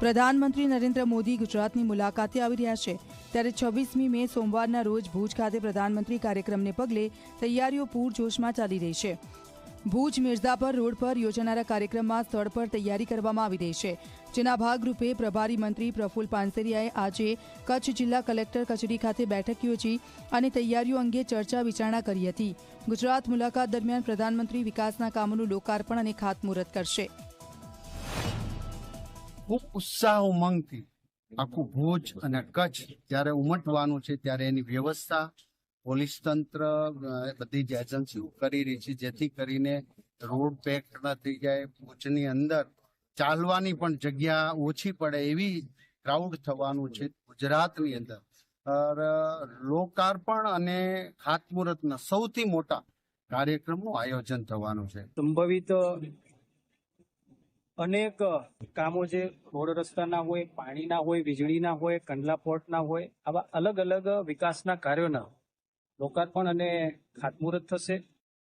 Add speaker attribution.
Speaker 1: પ્રધાનમંત્રી નરેન્દ્ર મોદી ગુજરાતની મુલાકાતે આવી રહ્યા છે ત્યારે 26મી મે સોમવારના રોજ ભુજ ખાતે પ્રધાનમંત્રી કાર્યક્રમને પગલે તૈયારીઓ પૂરજોશમાં ચાલી રહી છે। ભુજ મિર્ઝાપર રોડ પર યોજાનારા કાર્યક્રમમાં સ્થળ પર તૈયારી કરવામાં આવી રહી છે, જેના ભાગરૂપે પ્રભારી મંત્રી પ્રફુલ્લ પાનસેરિયાએ આજે કચ્છ જિલ્લા કલેક્ટર કચેરી ખાતે બેઠક યોજી અને તૈયારીઓ અંગે ચર્ચા વિચારણા કરી હતી। ગુજરાત મુલાકાત દરમિયાન પ્રધાનમંત્રી વિકાસના કામોનું લોકાર્પણ અને ખાતમુહૂર્ત કરશે।
Speaker 2: ખૂબ ઉત્સાહ ઉમંગથી આખું ભુજ અને કચ્છ જ્યારે ઉમટવાનું છે ત્યારે એની વ્યવસ્થા પોલીસ તંત્ર બધી જ એજન્સીઓ કરી રહી છે, જેથી કરીને રોડ પેક ન થઈ જાય, ભુજની અંદર ચાલવાની પણ જગ્યા ઓછી પડે એવી ક્રાઉડ થવાનું છે। ગુજરાતની અંદર લોકાર્પણ અને ખાતમુહૂર્તના સૌથી મોટા કાર્યક્રમનું આયોજન થવાનું છે।
Speaker 3: સંભવિત અનેક કામો જે રોડ રસ્તાના હોય, પાણીના હોય, વીજળીના હોય, કંડલા પોર્ટના હોય, આવા અલગ અલગ વિકાસના કાર્યોના લોકાર્પણ અને ખાતમુહૂર્ત થશે।